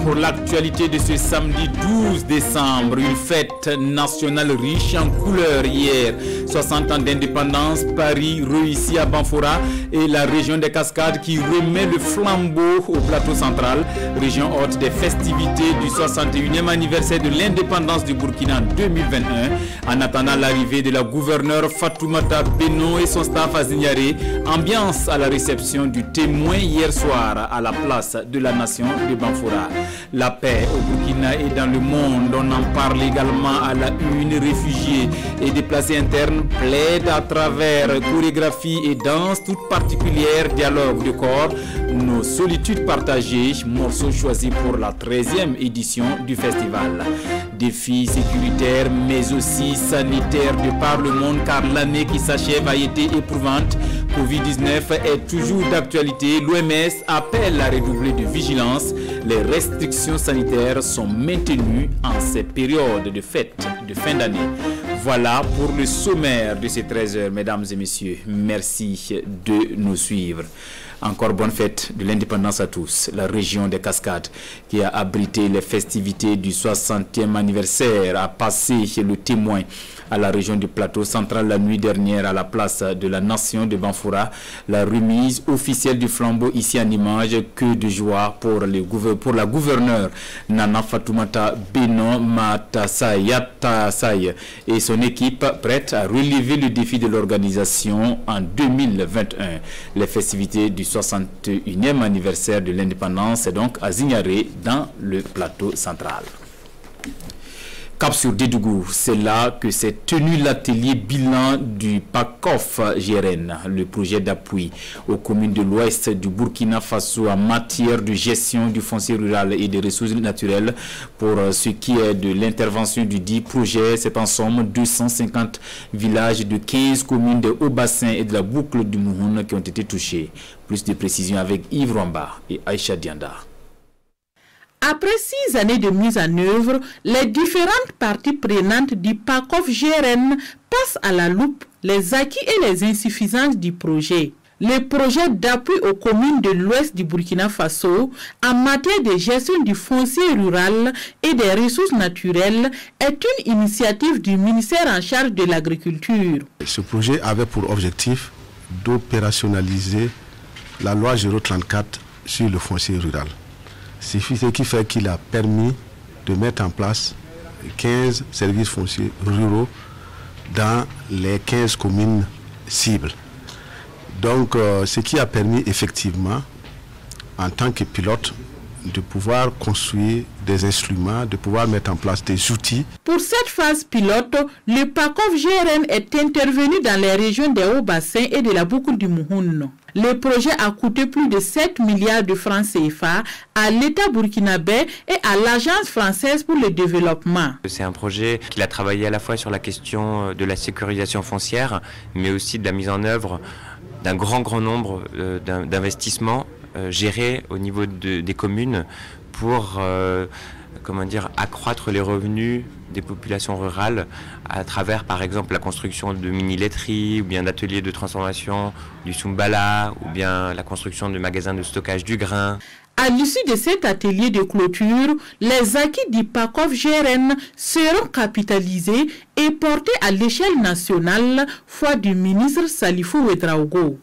pour l'actualité de ce samedi 12 décembre. Une fête nationale riche en couleurs hier. 60 ans d'indépendance, Paris réussit à Banfora et la région des Cascades qui remet le flambeau au plateau central. Région hôte des festivités du 61e anniversaire de l'indépendance du Burkina en 2021. En attendant l'arrivée de la gouverneure Fatoumata Beno et son staff à Zignaré, ambiance à la réception du témoin hier soir à la place de la nation de Banfora. La paix au Burkina et dans le monde, on en parle également à la une. Réfugiés et déplacés internes plaident à travers chorégraphie et danse toute particulière, dialogue de corps, nos solitudes partagées, morceaux choisis pour la 13e édition du festival. Défis sécuritaires mais aussi sanitaires de par le monde car l'année qui s'achève a été éprouvante. Covid-19 est toujours d'actualité. L'OMS appelle à redoubler de vigilance. Les restrictions sanitaires sont maintenues en ces périodes de fêtes de fin d'année. Voilà pour le sommaire de ces 13 heures, mesdames et messieurs. Merci de nous suivre. Encore bonne fête de l'indépendance à tous. La région des Cascades qui a abrité les festivités du 60e anniversaire a passé le témoin à la région du plateau central la nuit dernière à la place de la nation de Banfora. La remise officielle du flambeau ici en image, que de joie pour la gouverneure Nana Fatoumata Beno Matassaye et son équipe prête à relever le défi de l'organisation en 2021. Les festivités du 61e anniversaire de l'indépendance est donc à Zignaré dans le plateau central. Cap sur Dédougou, c'est là que s'est tenu l'atelier bilan du PACOF GRN, le projet d'appui aux communes de l'ouest du Burkina Faso en matière de gestion du foncier rural et des ressources naturelles. Pour ce qui est de l'intervention du dit projet, c'est en somme 250 villages de 15 communes de Haut-Bassin et de la boucle du Mouhoun qui ont été touchés. Plus de précisions avec Yves Rwamba et Aïcha Dianda. Après 6 années de mise en œuvre, les différentes parties prenantes du PACOF GRN passent à la loupe les acquis et les insuffisances du projet. Le projet d'appui aux communes de l'ouest du Burkina Faso en matière de gestion du foncier rural et des ressources naturelles est une initiative du ministère en charge de l'agriculture. Ce projet avait pour objectif d'opérationnaliser la loi 034 sur le foncier rural. C'est ce qui fait qu'il a permis de mettre en place 15 services fonciers ruraux dans les 15 communes cibles. Donc, ce qui a permis effectivement, en tant que pilote, de pouvoir construire des instruments, de pouvoir mettre en place des outils. Pour cette phase pilote, le PACOF GRN est intervenu dans les régions des Hauts-Bassins et de la boucle du Mouhoun. Le projet a coûté plus de 7 milliards de francs CFA à l'État burkinabé et à l'Agence française pour le développement. C'est un projet qu'il a travaillé à la fois sur la question de la sécurisation foncière, mais aussi de la mise en œuvre d'un grand nombre d'investissements gérés au niveau des communes pour accroître les revenus des populations rurales à travers par exemple la construction de mini-laiteries ou bien d'ateliers de transformation du Soumbala ou bien la construction de magasins de stockage du grain. À l'issue de cet atelier de clôture, les acquis du PACOF GRN seront capitalisés et portés à l'échelle nationale, foi du ministre Salifou Ouedraogo.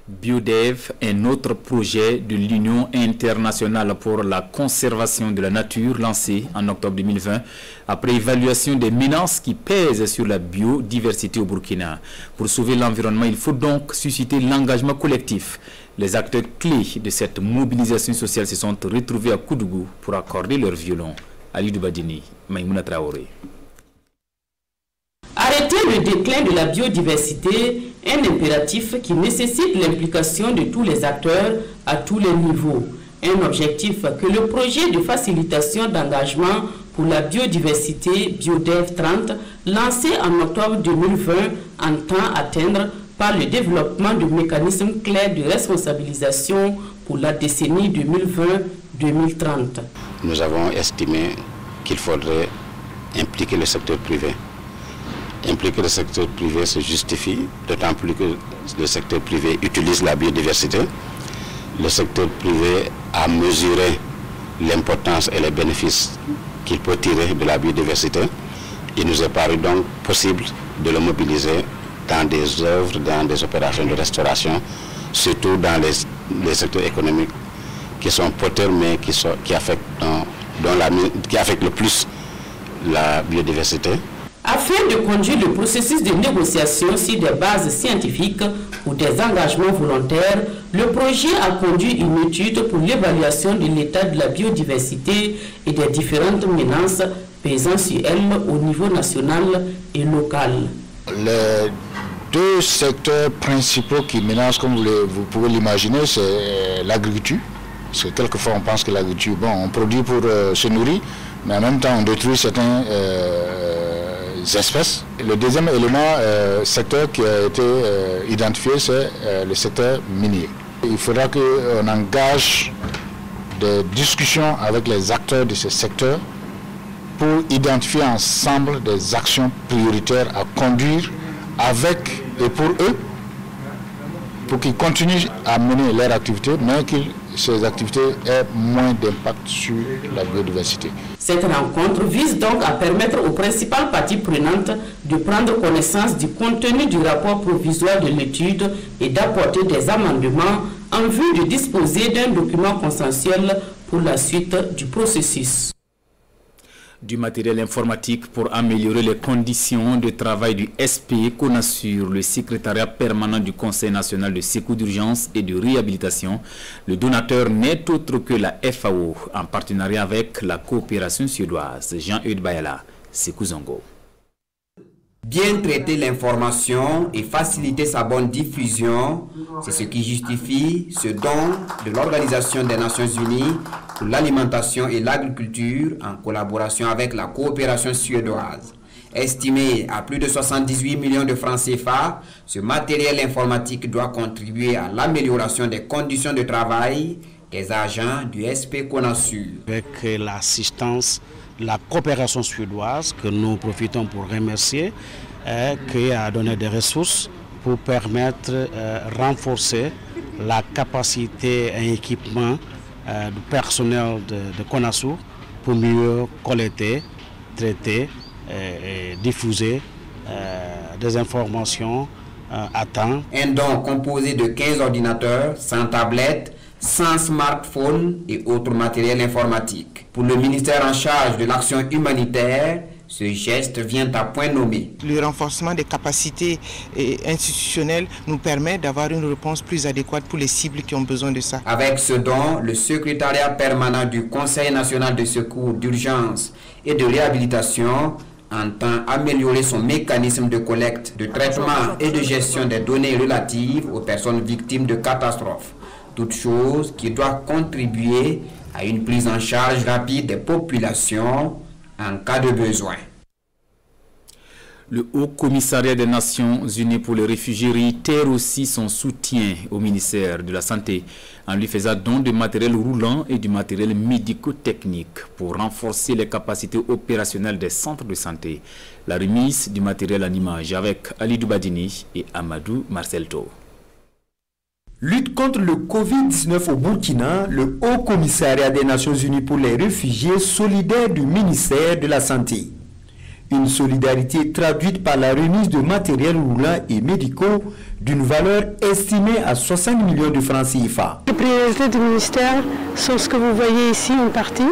Biodev, un autre projet de l'Union internationale pour la conservation de la nature lancé en octobre 2020 après évaluation des menaces qui pèsent sur la biodiversité au Burkina. Pour sauver l'environnement, il faut donc susciter l'engagement collectif. Les acteurs clés de cette mobilisation sociale se sont retrouvés à Koudougou pour accorder leur violon. Ali Doubadini, Maïmouna Traoré. Arrêter le déclin de la biodiversité est un impératif qui nécessite l'implication de tous les acteurs à tous les niveaux. Un objectif que le projet de facilitation d'engagement pour la biodiversité Biodev 30, lancé en octobre 2020, entend atteindre par le développement de mécanismes clairs de responsabilisation pour la décennie 2020-2030. Nous avons estimé qu'il faudrait impliquer le secteur privé. Impliquer le secteur privé se justifie, d'autant plus que le secteur privé utilise la biodiversité. Le secteur privé a mesuré l'importance et les bénéfices qu'il peut tirer de la biodiversité. Il nous est paru donc possible de le mobiliser dans des œuvres, dans des opérations de restauration, surtout dans les secteurs économiques qui sont porteurs mais qui affectent le plus la biodiversité. Afin de conduire le processus de négociation sur des bases scientifiques ou des engagements volontaires, le projet a conduit une étude pour l'évaluation de l'état de la biodiversité et des différentes menaces pesant sur elle au niveau national et local. Les deux secteurs principaux qui menacent, comme vous pouvez l'imaginer, c'est l'agriculture. Parce que quelquefois on pense que l'agriculture, bon, on produit pour se nourrir, mais en même temps on détruit certaines espèces. Le deuxième élément, secteur qui a été identifié, c'est le secteur minier. Il faudra qu'on engage des discussions avec les acteurs de ce secteur pour identifier ensemble des actions prioritaires à conduire avec et pour eux, pour qu'ils continuent à mener leur activité, mais que ces activités aient moins d'impact sur la biodiversité. Cette rencontre vise donc à permettre aux principales parties prenantes de prendre connaissance du contenu du rapport provisoire de l'étude et d'apporter des amendements en vue de disposer d'un document consensuel pour la suite du processus. Du matériel informatique pour améliorer les conditions de travail du SP qu'assure le secrétariat permanent du Conseil national de secours d'urgence et de réhabilitation. Le donateur n'est autre que la FAO en partenariat avec la coopération suédoise. Jean-Eudes Bayala, Sékou Zongo. Bien traiter l'information et faciliter sa bonne diffusion, c'est ce qui justifie ce don de l'Organisation des Nations Unies pour l'alimentation et l'agriculture en collaboration avec la coopération suédoise. Estimé à plus de 78 millions de francs CFA, ce matériel informatique doit contribuer à l'amélioration des conditions de travail des agents du SP Konasur. Avec l'assistance la coopération suédoise, que nous profitons pour remercier, qui a donné des ressources pour permettre de renforcer la capacité et équipement du personnel de Konasur pour mieux collecter, traiter et diffuser des informations à temps. Un don composé de 15 ordinateurs, 100 tablettes, 100 smartphones et autres matériels informatiques. Pour le ministère en charge de l'action humanitaire, ce geste vient à point nommé. Le renforcement des capacités institutionnelles nous permet d'avoir une réponse plus adéquate pour les cibles qui ont besoin de ça. Avec ce don, le secrétariat permanent du Conseil national de secours d'urgence et de réhabilitation entend améliorer son mécanisme de collecte, de traitement et de gestion des données relatives aux personnes victimes de catastrophes. Toute chose qui doit contribuer à une prise en charge rapide des populations en cas de besoin. Le Haut Commissariat des Nations Unies pour les réfugiés réitère aussi son soutien au ministère de la Santé en lui faisant don de matériel roulant et du matériel médico-technique pour renforcer les capacités opérationnelles des centres de santé. La remise du matériel en image avec Ali Doubadini et Amadou Marcelto. Lutte contre le Covid-19 au Burkina, le Haut Commissariat des Nations Unies pour les réfugiés solidaire du ministère de la Santé. Une solidarité traduite par la remise de matériel roulant et médicaux d'une valeur estimée à 60 millions de francs CFA. Les priorités du ministère sont ce que vous voyez ici, une partie.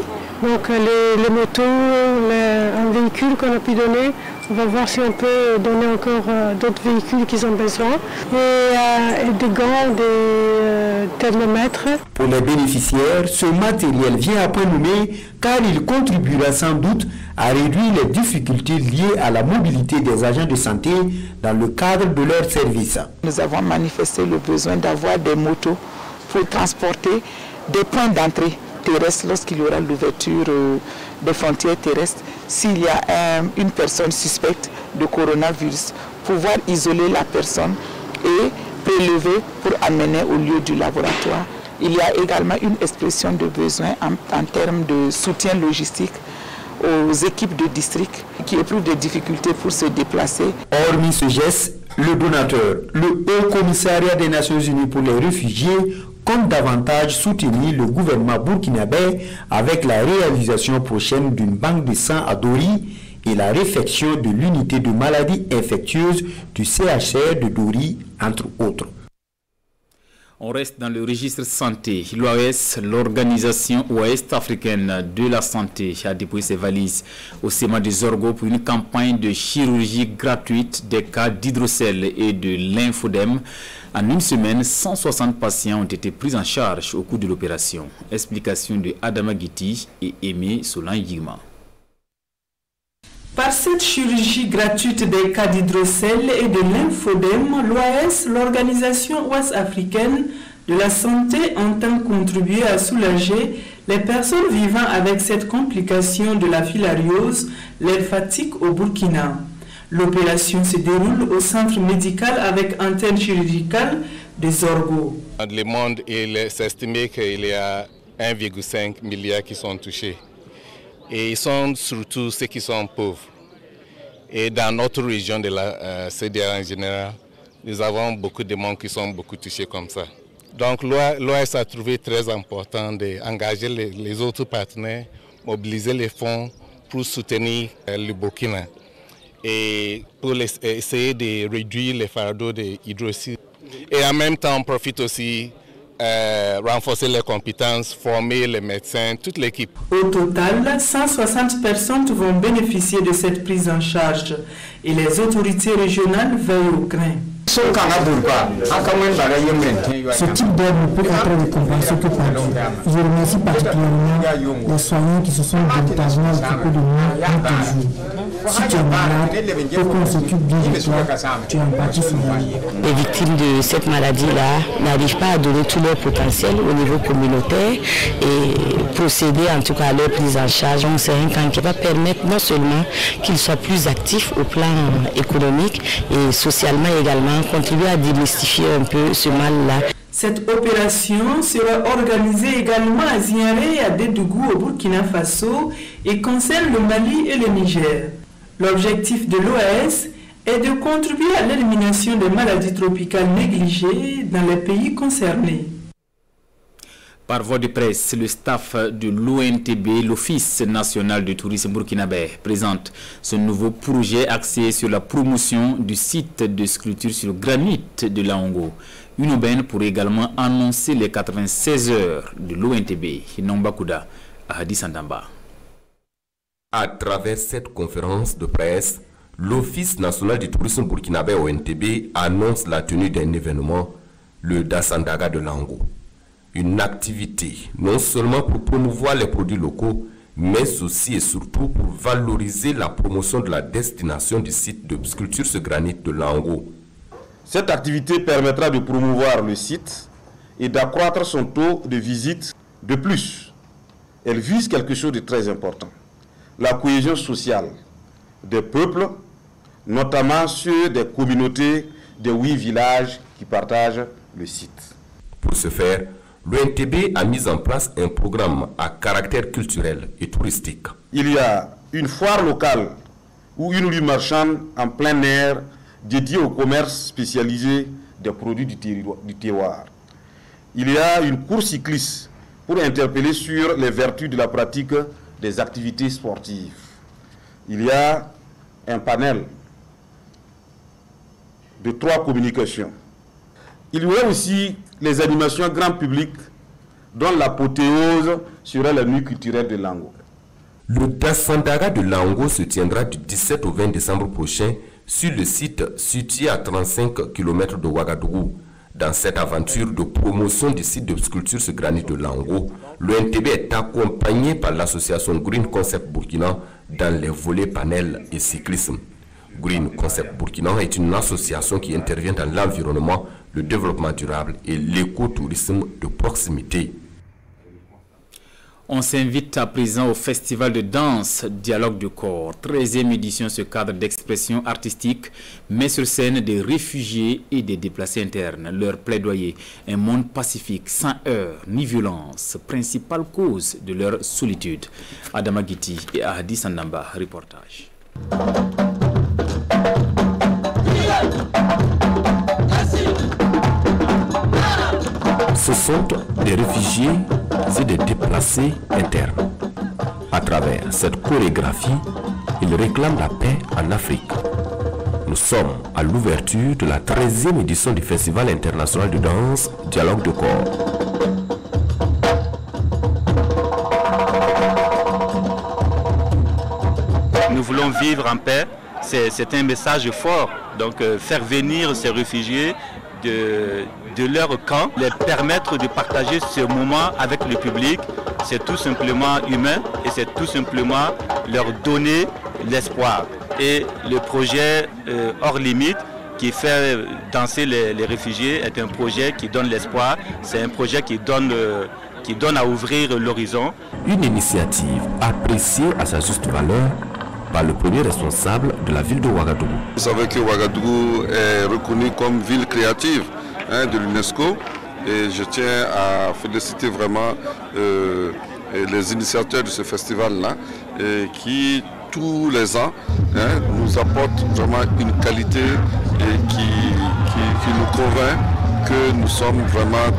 Donc les motos, un véhicule qu'on a pu donner. On va voir si on peut donner encore d'autres véhicules qui ont besoin. Et des gants, des thermomètres. Pour les bénéficiaires, ce matériel vient à point nommé car il contribuera sans doute à réduire les difficultés liées à la mobilité des agents de santé dans le cadre de leur service. Nous avons manifesté le besoin d'avoir des motos pour transporter des points d'entrée terrestre lorsqu'il y aura l'ouverture des frontières terrestres. S'il y a une personne suspecte de coronavirus, pouvoir isoler la personne et prélever pour amener au lieu du laboratoire. Il y a également une expression de besoin en termes de soutien logistique aux équipes de district qui éprouvent des difficultés pour se déplacer. Hormis ce geste, le donateur, le Haut Commissariat des Nations Unies pour les réfugiés, compte davantage soutenir le gouvernement burkinabé avec la réalisation prochaine d'une banque de sang à Dori et la réfection de l'unité de maladies infectieuses du CHR de Dori, entre autres. On reste dans le registre santé. L'OAS, l'Organisation ouest-africaine de la santé, a déployé ses valises au CEMA de Zorgo pour une campagne de chirurgie gratuite des cas d'hydrocèle et de lymphodème. En une semaine, 160 patients ont été pris en charge au cours de l'opération. Explication de Adama Guiti et Aimé Solan-Yigma. Par cette chirurgie gratuite des cas d'hydrocèle et de lymphodème, l'OAS, l'Organisation ouest-africaine de la santé, entend contribuer à soulager les personnes vivant avec cette complication de la filariose lymphatique au Burkina. L'opération se déroule au centre médical avec antenne chirurgicale de Zorgo. Dans le monde, il est estimé qu'il y a 1,5 milliard qui sont touchés. Et ils sont surtout ceux qui sont pauvres. Et dans notre région de la CDR en général, nous avons beaucoup de monde qui sont beaucoup touchés comme ça. Donc l'OAS a trouvé très important d'engager les autres partenaires, mobiliser les fonds pour soutenir le Burkina et pour essayer de réduire les fardeaux de l'hydrocèle. Et en même temps, on profite aussi renforcer les compétences, former les médecins, toute l'équipe. Au total, 160 personnes vont bénéficier de cette prise en charge et les autorités régionales veillent au grain. Ce type d'aide ne peut être récompensé que par Dieu. Je remercie particulièrement les soignants qui se sont véritablement occupés de nous tous les jours. Si tu es malade, pour qu'on s'occupe bien de toi, tu es en partie souvent. Les victimes de cette maladie-là n'arrivent pas à donner tout leur potentiel au niveau communautaire et procéder en tout cas à leur prise en charge. Donc c'est un camp qui va permettre non seulement qu'ils soient plus actifs au plan économique et socialement également, contribuer à démystifier un peu ce mal-là. Cette opération sera organisée également à Ziaré et à Dédougou au Burkina Faso et concerne le Mali et le Niger. L'objectif de l'OAS est de contribuer à l'élimination des maladies tropicales négligées dans les pays concernés. Par voie de presse, le staff de l'ONTB, l'Office national de tourisme burkinabé, présente ce nouveau projet axé sur la promotion du site de sculpture sur granit de Laongo. Une aubaine pourrait également annoncer les 96 heures de l'ONTB. Nombakouda, Ahadi Sandamba. À travers cette conférence de presse, l'Office national du tourisme burkinabé ONTB annonce la tenue d'un événement, le Dassandaga de Laongo. Une activité non seulement pour promouvoir les produits locaux, mais aussi et surtout pour valoriser la promotion de la destination du site de sculpture sur granit de Laongo. Cette activité permettra de promouvoir le site et d'accroître son taux de visite. De plus, elle vise quelque chose de très important, la cohésion sociale des peuples, notamment ceux des communautés des 8 villages qui partagent le site. Pour ce faire, l'ONTB a mis en place un programme à caractère culturel et touristique. Il y a une foire locale ou une rue marchande en plein air dédiée au commerce spécialisé des produits du terroir. Il y a une course cycliste pour interpeller sur les vertus de la pratique des activités sportives. Il y a un panel de 3 communications. Il y aura aussi les animations grand public dont l'apothéose sera la nuit culturelle de Laongo. Le Dassandaga de Laongo se tiendra du 17 au 20 décembre prochain sur le site situé à 35 km de Ouagadougou. Dans cette aventure de promotion du site de sculpture sur granit de Laongo, l'ONTB est accompagné par l'association Green Concept Burkina dans les volets panel et cyclisme. Green Concept Burkina est une association qui intervient dans l'environnement, le développement durable et l'écotourisme de proximité. On s'invite à présent au festival de danse Dialogue du corps. 13e édition, ce cadre d'expression artistique met sur scène des réfugiés et des déplacés internes. Leur plaidoyer, un monde pacifique, sans heurts ni violence, principale cause de leur solitude. Adama Guiti et Ahadi Sandamba, reportage. Ce sont des réfugiés et des déplacés internes. À travers cette chorégraphie, ils réclament la paix en Afrique. Nous sommes à l'ouverture de la 13e édition du Festival international de danse Dialogue de corps. Nous voulons vivre en paix, c'est un message fort. Donc faire venir ces réfugiés de leur camp, les permettre de partager ce moment avec le public, c'est tout simplement humain et c'est tout simplement leur donner l'espoir. Et le projet Hors Limite qui fait danser les réfugiés est un projet qui donne l'espoir, c'est un projet qui donne à ouvrir l'horizon. Une initiative appréciée à sa juste valeur par le premier responsable de la ville de Ouagadougou. Vous savez que Ouagadougou est reconnue comme ville créative de l'UNESCO et je tiens à féliciter vraiment les initiateurs de ce festival-là qui tous les ans nous apportent vraiment une qualité et qui nous convainc que nous sommes vraiment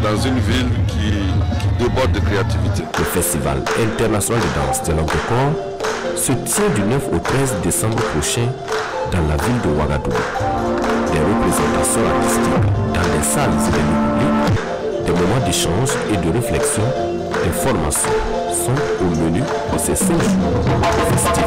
dans une ville qui déborde de créativité. Le Festival international de danse Dialogue de corps se tient du 9 au 13 décembre prochain dans la ville de Ouagadougou. Des représentations artistiques dans les salles et les lieux publics, des moments d'échange et de réflexion, des formations sont au menu de ces 5 jours festifs.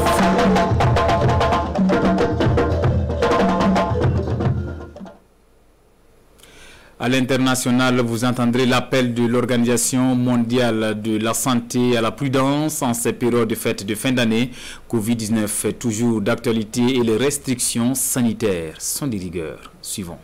À l'international, vous entendrez l'appel de l'Organisation mondiale de la santé à la prudence en ces périodes de fêtes de fin d'année. Covid-19 toujours d'actualité et les restrictions sanitaires sont des rigueurs. Suivons.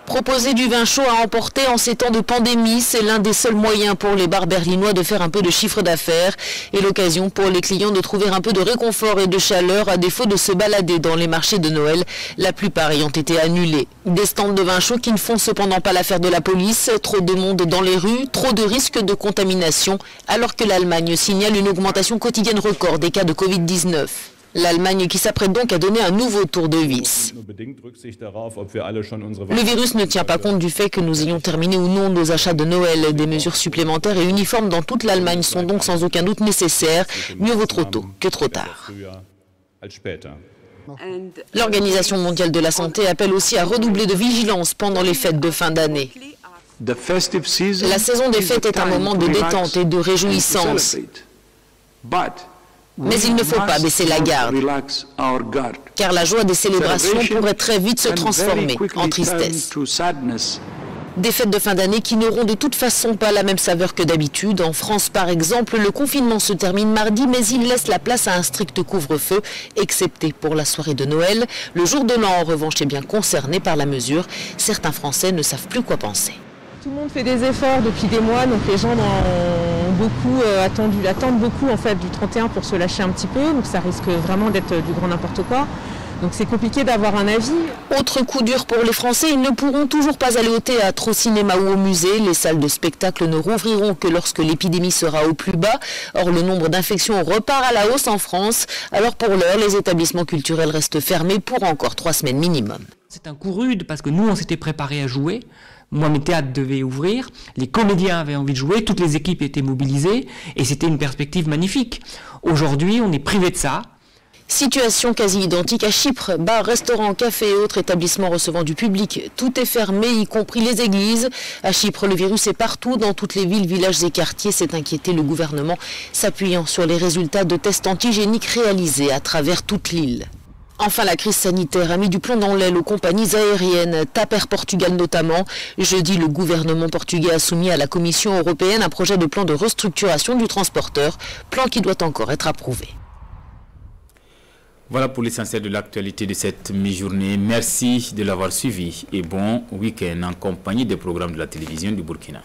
Proposer du vin chaud à emporter en ces temps de pandémie, c'est l'un des seuls moyens pour les bars berlinois de faire un peu de chiffre d'affaires et l'occasion pour les clients de trouver un peu de réconfort et de chaleur à défaut de se balader dans les marchés de Noël, la plupart ayant été annulés. Des stands de vin chaud qui ne font cependant pas l'affaire de la police, trop de monde dans les rues, trop de risques de contamination, alors que l'Allemagne signale une augmentation quotidienne record des cas de Covid-19. L'Allemagne qui s'apprête donc à donner un nouveau tour de vis. Le virus ne tient pas compte du fait que nous ayons terminé ou non nos achats de Noël. Des mesures supplémentaires et uniformes dans toute l'Allemagne sont donc sans aucun doute nécessaires. Mieux vaut trop tôt que trop tard. L'Organisation mondiale de la santé appelle aussi à redoubler de vigilance pendant les fêtes de fin d'année. La saison des fêtes est un moment de détente et de réjouissance. Mais il ne faut pas baisser la garde, car la joie des célébrations pourrait très vite se transformer en tristesse. Des fêtes de fin d'année qui n'auront de toute façon pas la même saveur que d'habitude. En France, par exemple, le confinement se termine mardi, mais il laisse la place à un strict couvre-feu, excepté pour la soirée de Noël. Le jour de l'an, en revanche, est bien concerné par la mesure. Certains Français ne savent plus quoi penser. Tout le monde fait des efforts depuis des mois, donc les gens attendent beaucoup en fait du 31 pour se lâcher un petit peu, donc ça risque vraiment d'être du grand n'importe quoi. Donc c'est compliqué d'avoir un avis. Autre coup dur pour les Français, ils ne pourront toujours pas aller au théâtre, au cinéma ou au musée. Les salles de spectacle ne rouvriront que lorsque l'épidémie sera au plus bas. Or, le nombre d'infections repart à la hausse en France. Alors pour l'heure, les établissements culturels restent fermés pour encore 3 semaines minimum. C'est un coup rude parce que nous, on s'était préparés à jouer. Moi, mes théâtres devaient ouvrir, les comédiens avaient envie de jouer, toutes les équipes étaient mobilisées et c'était une perspective magnifique. Aujourd'hui, on est privé de ça. Situation quasi identique à Chypre. Bars, restaurants, cafés et autres établissements recevant du public. Tout est fermé, y compris les églises. À Chypre, le virus est partout, dans toutes les villes, villages et quartiers. S'est inquiété le gouvernement, s'appuyant sur les résultats de tests antigéniques réalisés à travers toute l'île. Enfin, la crise sanitaire a mis du plomb dans l'aile aux compagnies aériennes, TAP Air Portugal notamment. Jeudi, le gouvernement portugais a soumis à la Commission européenne un projet de plan de restructuration du transporteur, plan qui doit encore être approuvé. Voilà pour l'essentiel de l'actualité de cette mi-journée. Merci de l'avoir suivi et bon week-end en compagnie des programmes de la télévision du Burkina.